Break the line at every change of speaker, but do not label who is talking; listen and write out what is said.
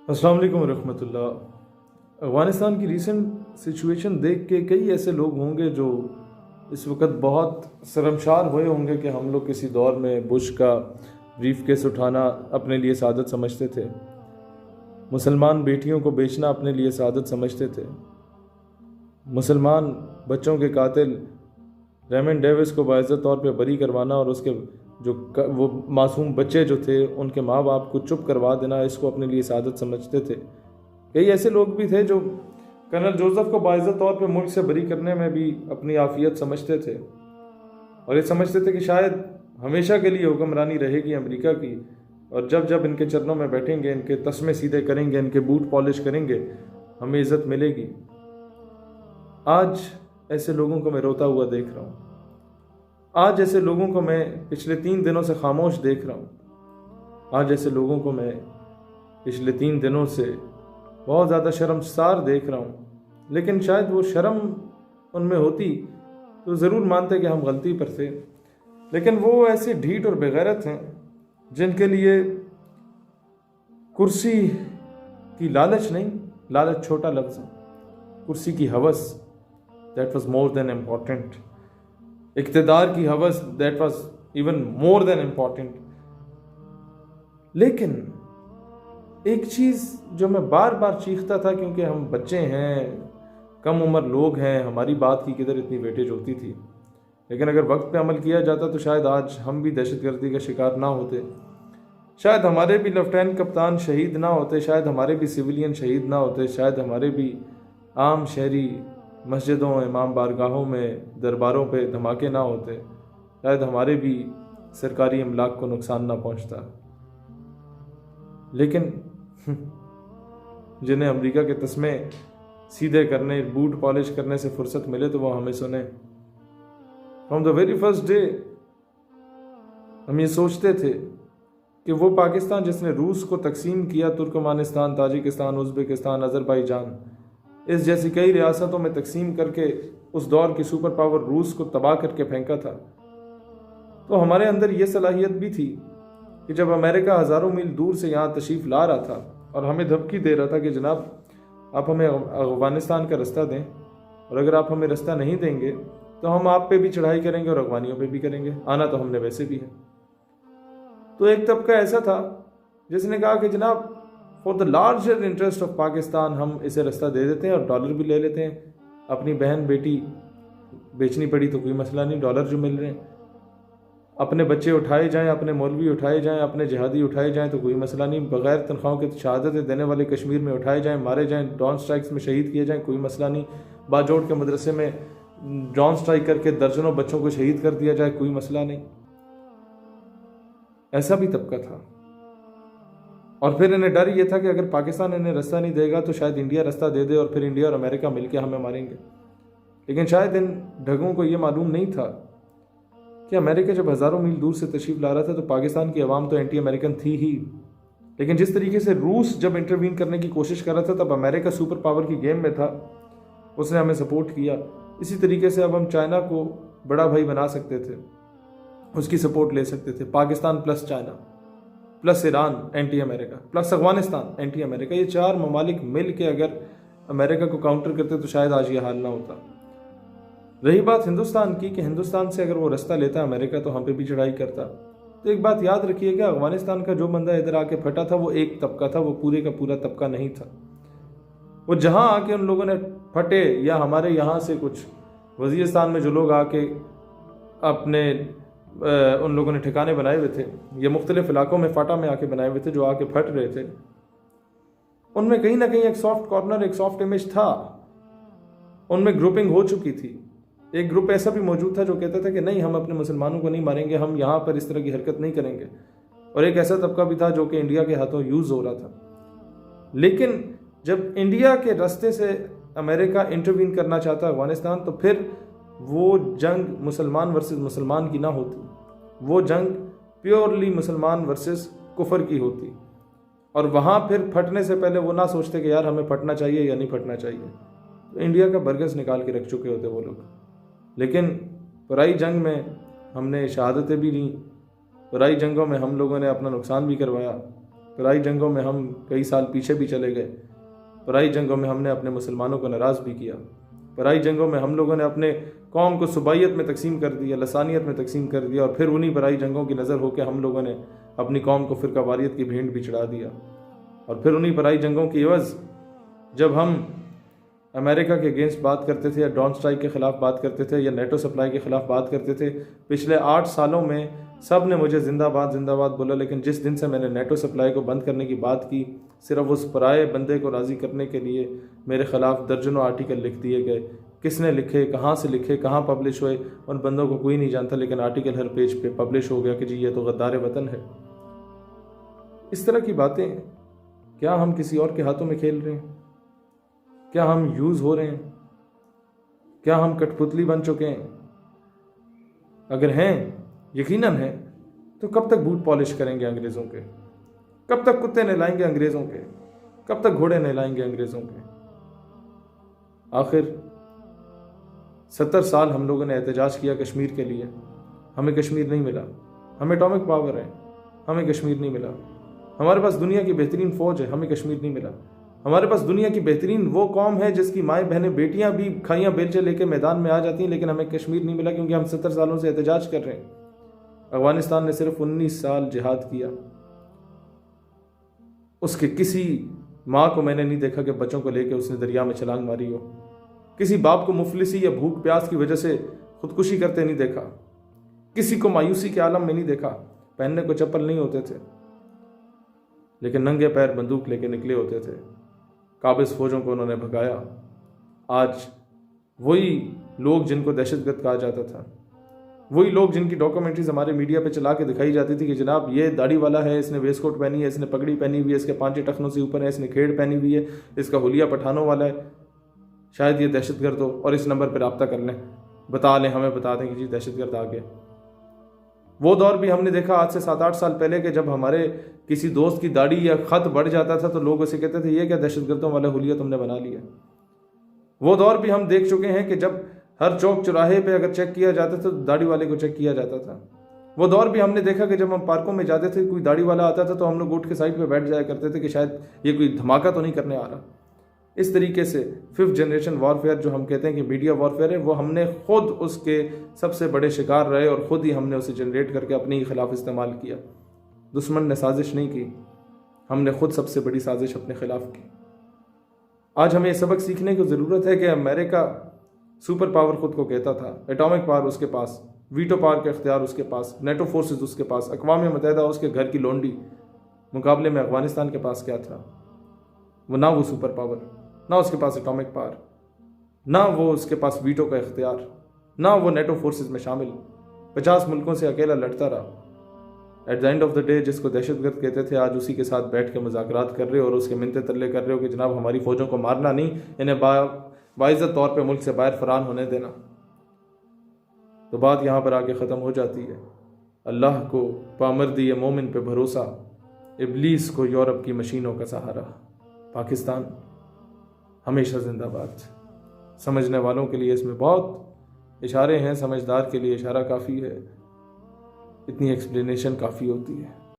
अस्सलाम वालेकुम रहमतुल्लाह। अफ़गानिस्तान की रीसेंट सिचुएशन देख के कई ऐसे लोग होंगे जो इस वक्त बहुत शर्मशार हुए होंगे कि हम लोग किसी दौर में बुश का ब्रीफकेस उठाना अपने लिए सादत समझते थे, मुसलमान बेटियों को बेचना अपने लिए सादत समझते थे, मुसलमान बच्चों के कातिल रेमन डेविस को बाइज़्ज़त तौर पे बरी करवाना और उसके वो मासूम बच्चे जो थे उनके माँ बाप को चुप करवा देना, इसको अपने लिए सादत समझते थे। कई ऐसे लोग भी थे जो कर्नल जोसेफ को बाइज़्ज़त तौर पे मुल्क से बरी करने में भी अपनी आफियत समझते थे और ये समझते थे कि शायद हमेशा के लिए हुक्मरानी रहेगी अमेरिका की, और जब जब इनके चरणों में बैठेंगे, इनके तस्मे सीधे करेंगे, इनके बूट पॉलिश करेंगे, हमें इज़्ज़त मिलेगी। आज ऐसे लोगों को मैं रोता हुआ देख रहा हूँ। आज ऐसे लोगों को मैं पिछले 3 दिनों से खामोश देख रहा हूँ। आज ऐसे लोगों को मैं पिछले 3 दिनों से बहुत ज़्यादा शर्मसार देख रहा हूँ। लेकिन शायद वो शर्म उनमें होती तो ज़रूर मानते कि हम गलती पर थे, लेकिन वो ऐसे ढीठ और बेगैरत हैं जिनके लिए कुर्सी की लालच नहीं, लालच छोटा लफ्ज़ है, कुर्सी की हवस that was more than important, इक़्तिदार की हवस that was even more than important. लेकिन एक चीज़ जो मैं बार बार चीखता था, क्योंकि हम बच्चे हैं, कम उम्र लोग हैं, हमारी बात की किधर इतनी वेटेज होती थी, लेकिन अगर वक्त पे अमल किया जाता तो शायद आज हम भी दहशतगर्दी का शिकार ना होते, शायद हमारे भी लेफ्टिनेंट कप्तान शहीद ना होते, शायद हमारे भी सिविलियन शहीद ना होते, शायद हमारे भी आम शहरी मस्जिदों, इमाम बारगाहों में, दरबारों पे धमाके ना होते, शायद हमारे भी सरकारी अमलाक को नुकसान ना पहुंचता। लेकिन जिन्हें अमेरिका के तस्मे सीधे करने, बूट पॉलिश करने से फुर्सत मिले तो वो हमें सुने। From the very first day हम ये सोचते थे कि वो पाकिस्तान जिसने रूस को तकसीम किया, तुर्कमानिस्तान, ताजिकिस्तान, उज़्बेकिस्तान, अज़रबैजान, इस जैसी कई रियासतों में तकसीम करके उस दौर की सुपर पावर रूस को तबाह करके फेंका था, तो हमारे अंदर ये सलाहियत भी थी कि जब अमेरिका हज़ारों मील दूर से यहाँ तशरीफ़ ला रहा था और हमें धमकी दे रहा था कि जनाब आप हमें अफ़गानिस्तान का रास्ता दें, और अगर आप हमें रास्ता नहीं देंगे तो हम आप पे भी चढ़ाई करेंगे और अफ़गानियों पे भी करेंगे, आना तो हमने वैसे भी है। तो एक तबका ऐसा था जिसने कहा कि जनाब for the larger interest of Pakistan हम इसे रास्ता दे देते हैं और डॉलर भी ले लेते हैं, अपनी बहन बेटी बेचनी पड़ी तो कोई मसला नहीं, डॉलर जो मिल रहे हैं, अपने बच्चे उठाए जाएं, अपने मौलवी उठाए जाएं, अपने जिहादी उठाए जाएं तो कोई मसला नहीं, बगैर तनख्वाहों के शहादतें देने वाले कश्मीर में उठाए जाएं, मारे जाएं, ड्रोन स्ट्राइक्स में शहीद किए जाएं, कोई मसला नहीं, बाजोड़ के मदरसे में ड्रोन स्ट्राइक करके दर्जनों बच्चों को शहीद कर दिया जाए, कोई मसला नहीं। ऐसा भी तबका था। और फिर इन्हें डर ये था कि अगर पाकिस्तान इन्हें रास्ता नहीं देगा तो शायद इंडिया रास्ता दे दे और फिर इंडिया और अमेरिका मिलकर हमें मारेंगे। लेकिन शायद इन ढगों को ये मालूम नहीं था कि अमेरिका जब हज़ारों मील दूर से तशरीफ़ ला रहा था तो पाकिस्तान की आवाम तो एंटी अमेरिकन थी ही, लेकिन जिस तरीके से रूस जब इंटरवीन करने की कोशिश कर रहा था तब अमेरिका सुपर पावर की गेम में था, उसने हमें सपोर्ट किया। इसी तरीके से अब हम चाइना को बड़ा भाई बना सकते थे, उसकी सपोर्ट ले सकते थे। Pakistan plus China plus Iran anti America plus Afghanistan anti America, ये 4 ममालिक मिल के अगर अमेरिका को काउंटर करते तो शायद आज ये हाल ना होता। रही बात हिंदुस्तान की कि हिंदुस्तान से अगर वो रास्ता लेता अमेरिका तो हम पे भी चढ़ाई करता। तो एक बात याद रखिएगा, अफगानिस्तान का जो बंदा इधर आके फटा था वो एक तबका था, वो पूरे का पूरा तबका नहीं था। वो जहाँ आके उन लोगों ने फटे, या हमारे यहाँ से कुछ वजीरिस्तान में जो लोग आके अपने उन लोगों ने ठिकाने बनाए हुए थे, ये मुख्तलिफ इलाकों में फाटा में आके बनाए हुए थे, जो आके फट रहे थे, उनमें कहीं ना कहीं एक सॉफ्ट कॉर्नर, एक सॉफ्ट इमेज था, उनमें ग्रुपिंग हो चुकी थी। एक ग्रुप ऐसा भी मौजूद था जो कहता था कि नहीं, हम अपने मुसलमानों को नहीं मारेंगे, हम यहाँ पर इस तरह की हरकत नहीं करेंगे, और एक ऐसा तबका भी था जो कि इंडिया के हाथों यूज़ हो रहा था। लेकिन जब इंडिया के रास्ते से अमेरिका इंटरवीन करना चाहता अफगानिस्तान, तो फिर वो जंग मुसलमान वर्सेस मुसलमान की ना होती, वो जंग प्योरली मुसलमान वर्सेस कुफर की होती, और वहाँ फिर फटने से पहले वो ना सोचते कि यार हमें फटना चाहिए या नहीं फटना चाहिए, तो इंडिया का बरगस निकाल के रख चुके होते वो लोग। लेकिन पराई जंग में हमने शहादतें भी ली, पराई जंगों में हम लोगों ने अपना नुकसान भी करवाया, पराई जंगों में हम कई साल पीछे भी चले गए। पराई जंगों में हमने अपने मुसलमानों को नाराज़ भी किया। पराई जंगों में हम लोगों ने अपने कौम को सुबाइयत में तकसीम कर दिया, लसानियत में तकसीम कर दिया, और फिर उन्हीं पराई जंगों की नज़र होकर हम लोगों ने अपनी कौम को फ़िरकावारियत की भेंट भी चढ़ा दिया। और फिर उन्हीं पराई जंगों की एवज़ जब हम अमेरिका के अगेंस्ट बात करते थे, या ड्रोन स्ट्राइक के ख़िलाफ़ बात करते थे, या नेटो सप्लाई के ख़िलाफ़ बात करते थे, पिछले 8 सालों में सब ने मुझे जिंदाबाद जिंदाबाद बोला। लेकिन जिस दिन से मैंने नेटो सप्लाई को बंद करने की बात की, सिर्फ उस पराए बंदे को राज़ी करने के लिए मेरे ख़िलाफ़ दर्जनों आर्टिकल लिख दिए गए। किसने लिखे, कहाँ से लिखे, कहाँ पब्लिश हुए, उन बंदों को कोई नहीं जानता, लेकिन आर्टिकल हर पेज पे पब्लिश हो गया कि जी ये तो गद्दार वतन है। इस तरह की बातें, क्या हम किसी और के हाथों में खेल रहे हैं? क्या हम यूज़ हो रहे हैं? क्या हम कठपुतली बन चुके हैं? अगर हैं, यकीनन है, तो कब तक बूट पॉलिश करेंगे अंग्रेज़ों के? कब तक कुत्ते नहलाएंगे अंग्रेज़ों के? कब तक घोड़े नहलाएंगे अंग्रेज़ों के? आखिर 70 साल हम लोगों ने एहतजाज किया कश्मीर के लिए, हमें कश्मीर नहीं मिला। हमें एटॉमिक पावर है, हमें कश्मीर नहीं मिला। हमारे पास दुनिया की बेहतरीन फ़ौज है, हमें कश्मीर नहीं मिला। हमारे पास दुनिया की बेहतरीन वो कौम है जिसकी माएँ बहनें बेटियां भी खाइयाँ बेलचे लेके मैदान में आ जाती हैं, लेकिन हमें कश्मीर नहीं मिला, क्योंकि हम 70 सालों से एहतजाज कर रहे हैं। अफगानिस्तान ने सिर्फ 19 साल जिहाद किया। उसके किसी माँ को मैंने नहीं देखा कि बच्चों को लेकर उसने दरिया में छलांग मारी हो। किसी बाप को मुफलिसी या भूख प्यास की वजह से खुदकुशी करते नहीं देखा। किसी को मायूसी के आलम में नहीं देखा। पहनने को चप्पल नहीं होते थे, लेकिन नंगे पैर बंदूक लेके निकले होते थे। काबिज फौजों को उन्होंने भगाया। आज वही लोग जिनको दहशतगर्द कहा जाता था, वही लोग जिनकी डॉक्यूमेंट्रीज हमारे मीडिया पे चला के दिखाई जाती थी कि जनाब ये दाढ़ी वाला है, इसने वेस्ट कोट पहनी है, इसने पगड़ी पहनी हुई है, इसके पांचे टखनों से ऊपर है, इसने खेड़ पहनी हुई है, इसका हुलिया पठानों वाला है, शायद ये दहशतगर्द हो, और इस नंबर पर रब्ता कर लें, बता लें, हमें बता दें कि जी दहशतगर्द आ गए। वो दौर भी हमने देखा आज से 7-8 साल पहले के जब हमारे किसी दोस्त की दाढ़ी या खत बढ़ जाता था तो लोग उसे कहते थे ये क्या दहशतगर्दों वाला हुलिया तुमने बना लिया। वो दौर भी हम देख चुके हैं कि जब हर चौक चौराहे पे अगर चेक किया जाता था तो दाढ़ी वाले को चेक किया जाता था। वो दौर भी हमने देखा कि जब हम पार्कों में जाते थे, कोई दाढ़ी वाला आता था तो हम लोग उठ के साइड पे बैठ जाया करते थे कि शायद ये कोई धमाका तो नहीं करने आ रहा। इस तरीके से 5th जनरेशन वॉरफेयर जो हम कहते हैं कि मीडिया वॉरफेयर है, वो हमने खुद उसके सबसे बड़े शिकार रहे और ख़ुद ही हमने उसे जनरेट करके अपने ही खिलाफ इस्तेमाल किया। दुश्मन ने साजिश नहीं की, हमने खुद सबसे बड़ी साजिश अपने खिलाफ की। आज हमें सबक सीखने की ज़रूरत है कि अमेरिका सुपर पावर खुद को कहता था, एटॉमिक पावर उसके पास, वीटो पावर के अख्तियार उसके पास, नेटो फोर्सेस उसके पास, अक़वाम मुत्तहिदा उसके घर की लोंडी। मुकाबले में अफगानिस्तान के पास क्या था? वो ना वो सुपर पावर, ना उसके पास एटॉमिक पावर, ना वो उसके पास वीटो का इख्तियार, ना वो नेटो फोर्सेस में शामिल। 50 मुल्कों से अकेला लड़ता रहा। At the end of the day जिसको दहशतगर्द कहते थे, आज उसी के साथ बैठ के मुज़ाकरात कर रहे हो और उसके मिन्नतें तरले कर रहे हो कि जनाब हमारी फ़ौजों को मारना नहीं, इन्हें बाइज़्ज़त तौर पे मुल्क से बाहर फरार होने देना। तो बात यहाँ पर आके ख़त्म हो जाती है। अल्लाह को पामर्दी मोमिन पे भरोसा, इब्लीस को यूरोप की मशीनों का सहारा। पाकिस्तान हमेशा जिंदाबाद। समझने वालों के लिए इसमें बहुत इशारे हैं, समझदार के लिए इशारा काफ़ी है, इतनी एक्सप्लेनेशन काफ़ी होती है।